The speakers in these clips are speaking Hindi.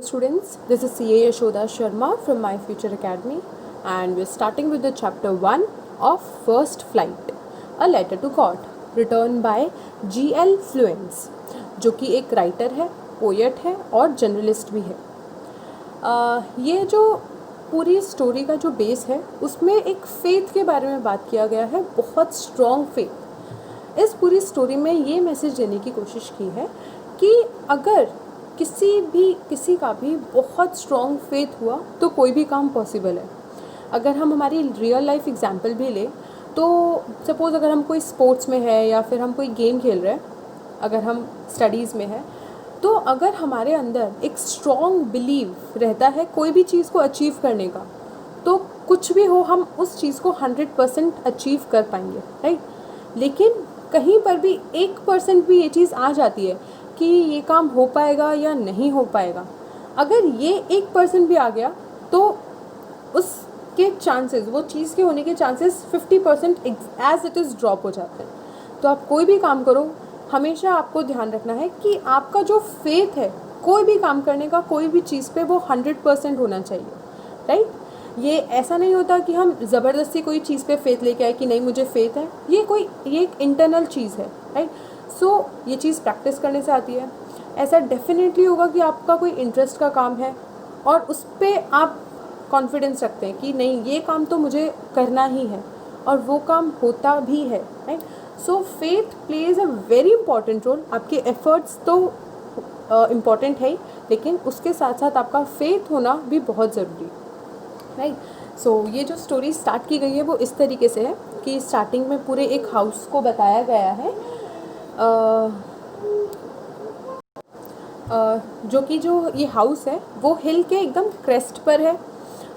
students, this is CA Yashoda Sharma from My Future Academy and we're starting with the chapter 1 of First Flight, A Letter to God, written by G.L. Fluence, जो कि एक राइटर है, पोएट है और जर्नलिस्ट भी है। ये जो पूरी स्टोरी का जो बेस है उसमें एक फेथ के बारे में बात किया गया है, बहुत स्ट्रॉन्ग फेथ। इस पूरी स्टोरी में ये मैसेज देने की कोशिश की है कि अगर किसी का भी बहुत स्ट्रॉन्ग फेथ हुआ तो कोई भी काम पॉसिबल है। अगर हम हमारी रियल लाइफ एग्जांपल भी लें तो सपोज़ अगर हम कोई स्पोर्ट्स में है या फिर हम कोई गेम खेल रहे हैं, अगर हम स्टडीज़ में है, तो अगर हमारे अंदर एक स्ट्रॉन्ग बिलीव रहता है कोई भी चीज़ को अचीव करने का, तो कुछ भी हो हम उस चीज़ को 100% अचीव कर पाएंगे, राइट। लेकिन कहीं पर भी 1% भी ये चीज़ आ जाती है कि ये काम हो पाएगा या नहीं हो पाएगा, अगर ये 1% भी आ गया तो उसके चांसेस, वो चीज़ के होने के chances 50% as it is drop हो जाते हैं। तो आप कोई भी काम करो, हमेशा आपको ध्यान रखना है कि आपका जो फेथ है कोई भी काम करने का, कोई भी चीज़ पे, वो 100% होना चाहिए, राइट। ये ऐसा नहीं होता कि हम ज़बरदस्ती कोई चीज़ पे फेथ लेके आए कि नहीं मुझे फेथ है, ये एक इंटरनल चीज़ है, राइट। सो ये चीज़ प्रैक्टिस करने से आती है। ऐसा डेफिनेटली होगा कि आपका कोई इंटरेस्ट का काम है और उस पर आप कॉन्फिडेंस रखते हैं कि नहीं ये काम तो मुझे करना ही है, और वो काम होता भी है, right. So faith plays a very important role. आपके एफर्ट्स तो इम्पॉर्टेंट है ही, लेकिन उसके साथ साथ आपका फेथ होना भी बहुत ज़रूरी है, राइट। सो ये जो स्टोरी स्टार्ट की गई है वो इस तरीके से है कि स्टार्टिंग में पूरे एक हाउस को बताया गया है, जो कि जो ये हाउस है वो हिल के एकदम क्रेस्ट पर है,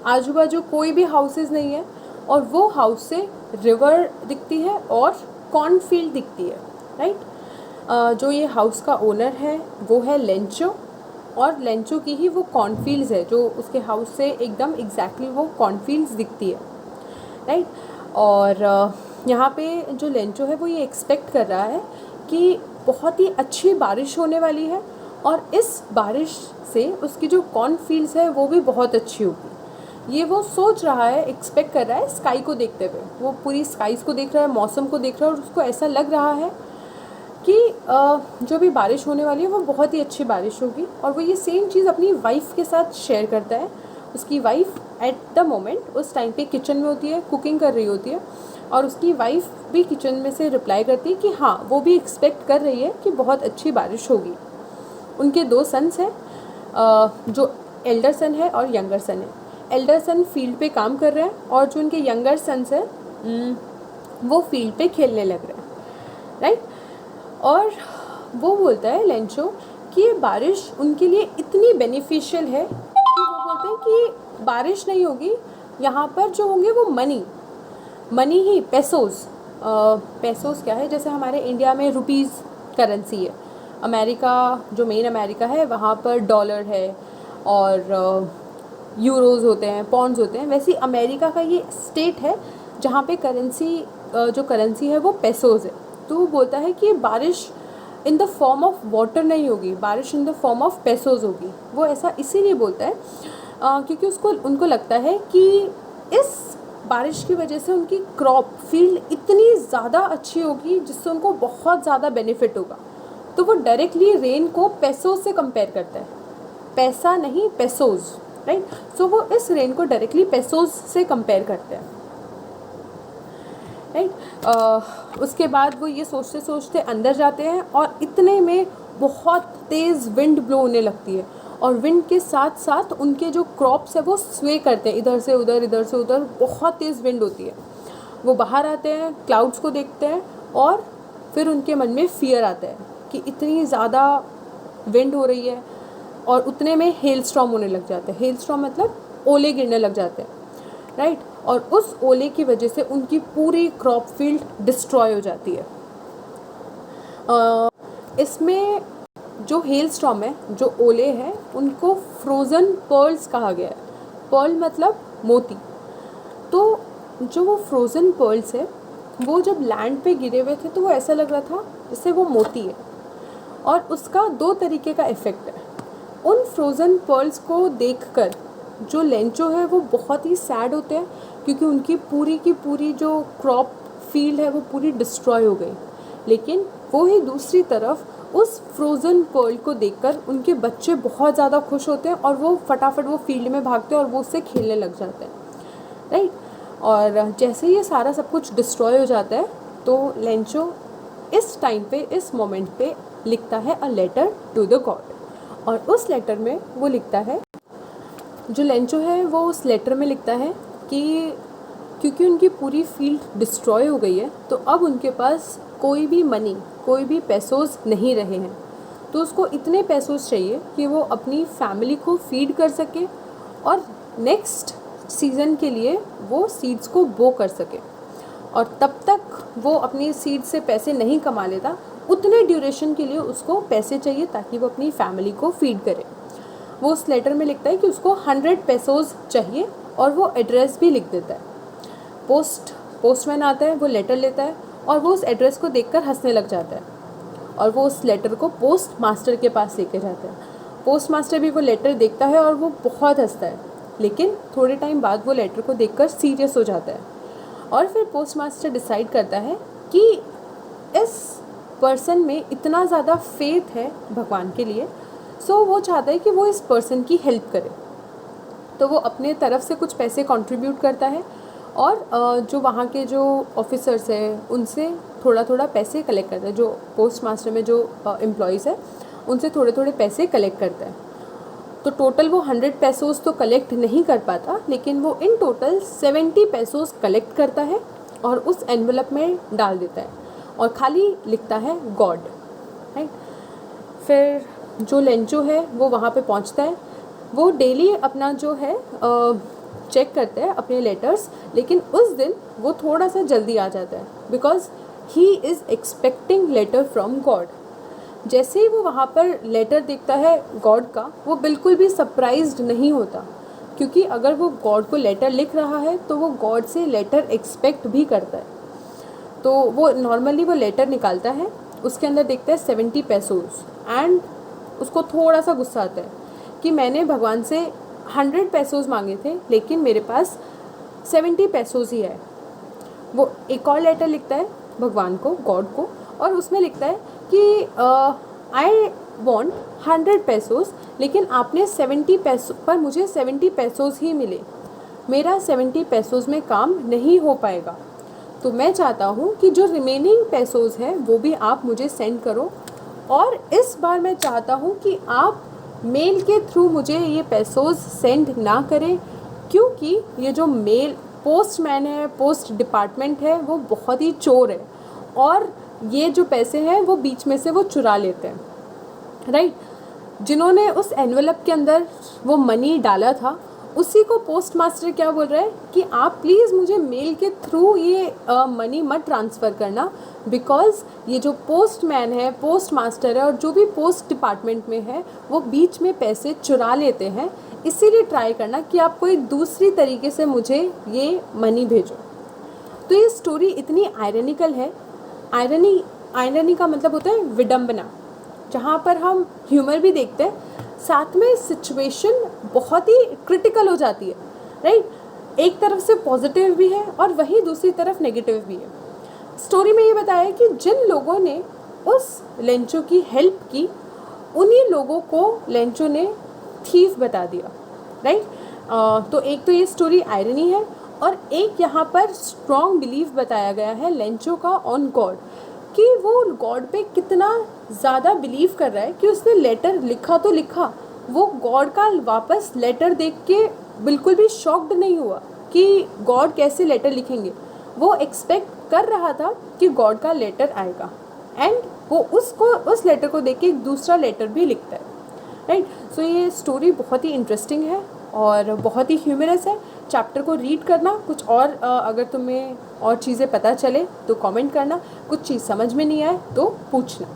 आजू बाजू कोई भी हाउसेस नहीं है, और वो हाउस से रिवर दिखती है और कॉर्नफील्ड दिखती है, राइट। जो ये हाउस का ओनर है वो है लेंचो, और लेंचो की ही वो कॉर्नफील्ड्स है, जो उसके हाउस से एकदम एग्जैक्टली वो कॉर्नफील्ड्स दिखती है, राइट। और यहाँ पे जो लेंचो है वो ये एक्सपेक्ट कर रहा है कि बहुत ही अच्छी बारिश होने वाली है, और इस बारिश से उसकी जो कॉर्नफील्ड्स है वो भी बहुत अच्छी होगी। ये वो सोच रहा है, एक्सपेक्ट कर रहा है स्काई को देखते हुए, वो पूरी स्काईज़ को देख रहा है, मौसम को देख रहा है, और उसको ऐसा लग रहा है कि जो भी बारिश होने वाली है वो बहुत ही अच्छी बारिश होगी। और वो ये सेम चीज़ अपनी वाइफ के साथ शेयर करता है। उसकी वाइफ एट द मोमेंट उस टाइम पे किचन में होती है, कुकिंग कर रही होती है, और उसकी वाइफ भी किचन में से रिप्लाई करती है कि हाँ वो भी एक्सपेक्ट कर रही है कि बहुत अच्छी बारिश होगी। उनके 2 सन्स हैं, जो एल्डर सन है और यंगर सन है। एल्डर सन फील्ड पे काम कर रहे हैं और जो उनके यंगर सन्स हैं वो फील्ड पे खेलने लग रहे हैं, राइट। और वो बोलता है लेंचो कि ये बारिश उनके लिए इतनी बेनिफिशियल है कि वो बोलते हैं कि बारिश नहीं होगी, यहाँ पर जो होंगे वो मनी ही, पेसोस क्या है, जैसे हमारे इंडिया में रुपीज़ करेंसी है, अमेरिका जो मेन अमेरिका है वहाँ पर डॉलर है और यूरोज़ होते हैं, पॉन्ड्स होते हैं। वैसे अमेरिका का ये स्टेट है जहाँ पे जो करेंसी है वो पेसोस है। तो वो बोलता है कि बारिश in the form of water नहीं होगी, बारिश in the form of pesos होगी। वो ऐसा इसीलिए बोलता है क्योंकि उनको लगता है कि इस बारिश की वजह से उनकी क्रॉप फील्ड इतनी ज़्यादा अच्छी होगी जिससे उनको बहुत ज़्यादा बेनिफिट होगा। तो वो डायरेक्टली रेन को पेसोस से कंपेयर करता है, पैसा नहीं पेसोस, राइट। सो वो इस रेन को डायरेक्टली पेसोस से कंपेयर करते हैं, राइट। उसके बाद वो ये सोचते सोचते अंदर जाते हैं और इतने में बहुत तेज़ विंड ब्लो होने लगती है, और विंड के साथ साथ उनके जो क्रॉप्स है वो स्वे करते हैं इधर से उधर, इधर से उधर, बहुत तेज़ विंड होती है। वो बाहर आते हैं, क्लाउड्स को देखते हैं, और फिर उनके मन में फियर आता है कि इतनी ज़्यादा विंड हो रही है, और उतने में हेल स्टॉर्म होने लग जाते हैं। हेल स्टॉर्म मतलब ओले गिरने लग जाते हैं, राइट। और उस ओले की वजह से उनकी पूरी क्रॉप फील्ड डिस्ट्रॉय हो जाती है। इसमें जो हेल स्टॉर्म है, जो ओले हैं, उनको फ्रोज़न पर्ल्स कहा गया है। पर्ल मतलब मोती। तो जो वो फ्रोज़न पर्ल्स है वो जब लैंड पे गिरे हुए थे तो वो ऐसा लग रहा था जैसे वो मोती है, और उसका 2 तरीके का इफ़ेक्ट है। उन फ्रोज़न पर्ल्स को देखकर जो लेंचो है वो बहुत ही सैड होते हैं, क्योंकि उनकी पूरी की पूरी जो क्रॉप फील्ड है वो पूरी डिस्ट्रॉय हो गई। लेकिन वो ही दूसरी तरफ उस फ्रोज़न पर्ल को देखकर उनके बच्चे बहुत ज़्यादा खुश होते हैं और वो फटाफट वो फील्ड में भागते हैं और वो उससे खेलने लग जाते हैं, राइट। और जैसे ये सारा सब कुछ डिस्ट्रॉय हो जाता है तो लेंचो इस टाइम पे, इस मोमेंट पे लिखता है a letter to the God. और उस लेटर में वो लिखता है, जो लेंचो है वो उस लेटर में लिखता है कि क्योंकि उनकी पूरी फील्ड डिस्ट्रॉय हो गई है तो अब उनके पास कोई भी मनी, कोई भी पैसोस नहीं रहे हैं। तो उसको इतने पैसोस चाहिए कि वो अपनी फैमिली को फीड कर सके और नेक्स्ट सीज़न के लिए वो सीड्स को बो कर सके। और तब तक वो अपनी सीड से पैसे नहीं कमा लेता, उतने ड्यूरेशन के लिए उसको पैसे चाहिए ताकि वो अपनी फैमिली को फीड करे। वो उस लेटर में लिखता है कि उसको 100 पेसोस चाहिए और वो एड्रेस भी लिख देता है। पोस्टमैन आता है, वो लेटर लेता है और वो उस एड्रेस को देखकर हंसने लग जाता है और वो उस लेटर को पोस्ट मास्टर के पास लेके जाता है। पोस्ट मास्टर भी वो लेटर देखता है और वो बहुत हंसता है, लेकिन थोड़े टाइम बाद वो लेटर को देखकर सीरियस हो जाता है। और फिर पोस्ट मास्टर डिसाइड करता है कि इस पर्सन में इतना ज़्यादा फेथ है भगवान के लिए, सो वो चाहता है कि वो इस पर्सन की हेल्प करे। तो वो अपने तरफ से कुछ पैसे कंट्रीब्यूट करता है और जो वहाँ के जो ऑफिसर्स हैं उनसे थोड़ा थोड़ा पैसे कलेक्ट करता है। जो पोस्ट मास्टर में जो एम्प्लॉयज़ है उनसे थोड़े थोड़े पैसे कलेक्ट करता है। तो टोटल वो 100 पेसोस तो कलेक्ट नहीं कर पाता, लेकिन वो इन टोटल 70 पेसोस कलेक्ट करता है और उस एनवेलप में डाल देता है और खाली लिखता है गॉड, राइट। फिर जो लेंचो है वो वहाँ पे पहुँचता है। वो डेली अपना जो है चेक करते हैं अपने लेटर्स, लेकिन उस दिन वो थोड़ा सा जल्दी आ जाता है because he is expecting letter from God. जैसे ही वो वहाँ पर लेटर देखता है गॉड का, वो बिल्कुल भी सरप्राइज्ड नहीं होता, क्योंकि अगर वो गॉड को लेटर लिख रहा है तो वो गॉड से लेटर एक्सपेक्ट भी करता है। तो वो नॉर्मली वो लेटर निकालता है, उसके अंदर देखता है 70 पेसोस एंड उसको थोड़ा सा गुस्सा आता है कि मैंने भगवान से 100 पेसोस मांगे थे लेकिन मेरे पास 70 पेसोस ही है। वो एक और लेटर लिखता है भगवान को, गॉड को, और उसमें लिखता है कि आई वॉन्ट 100 पेसोस, लेकिन आपने 70 पेसो पर मुझे 70 पेसोस ही मिले, मेरा 70 पेसोस में काम नहीं हो पाएगा। तो मैं चाहता हूँ कि जो रिमेनिंग पेसोस है वो भी आप मुझे सेंड करो, और इस बार मैं चाहता हूँ कि आप मेल के थ्रू मुझे ये पेसोस सेंड ना करें, क्योंकि ये जो मेल पोस्टमैन है, पोस्ट डिपार्टमेंट है, वो बहुत ही चोर है और ये जो पैसे हैं वो बीच में से वो चुरा लेते हैं, राइट। जिन्होंने उस एनवेलप के अंदर वो मनी डाला था उसी को पोस्ट मास्टर क्या बोल रहा है कि आप प्लीज़ मुझे मेल के थ्रू ये मनी मत ट्रांसफ़र करना, बिकॉज़ ये जो पोस्टमैन है, पोस्ट मास्टर है और जो भी पोस्ट डिपार्टमेंट में है वो बीच में पैसे चुरा लेते हैं, इसीलिए ट्राई करना कि आप कोई दूसरी तरीके से मुझे ये मनी भेजो। तो ये स्टोरी इतनी आयरनिकल है। आयरनी का मतलब होता है विडंबना, जहाँ पर हम ह्यूमर भी देखते हैं, साथ में सिचुएशन बहुत ही क्रिटिकल हो जाती है, राइट। एक तरफ से पॉजिटिव भी है और वहीं दूसरी तरफ नेगेटिव भी है। स्टोरी में ये बताया है कि जिन लोगों ने उस लेंचो की हेल्प की उन्हीं लोगों को लेंचो ने थीफ बता दिया, राइट। तो एक तो ये स्टोरी आयरनी है और एक यहाँ पर स्ट्रॉन्ग बिलीव बताया गया है लेंचो का ऑन गॉड, कि वो गॉड पे कितना ज़्यादा बिलीव कर रहा है कि उसने लेटर लिखा तो लिखा, वो गॉड का वापस लेटर देख के बिल्कुल भी शॉक्ड नहीं हुआ कि गॉड कैसे लेटर लिखेंगे। वो एक्सपेक्ट कर रहा था कि गॉड का लेटर आएगा एंड वो उस लेटर को देख के एक दूसरा लेटर भी लिखता है, राइट। सो ये स्टोरी बहुत ही इंटरेस्टिंग है और बहुत ही ह्यूमरस है। चैप्टर को रीड करना, कुछ और अगर तुम्हें और चीज़ें पता चले तो कमेंट करना, कुछ चीज़ समझ में नहीं आए तो पूछना।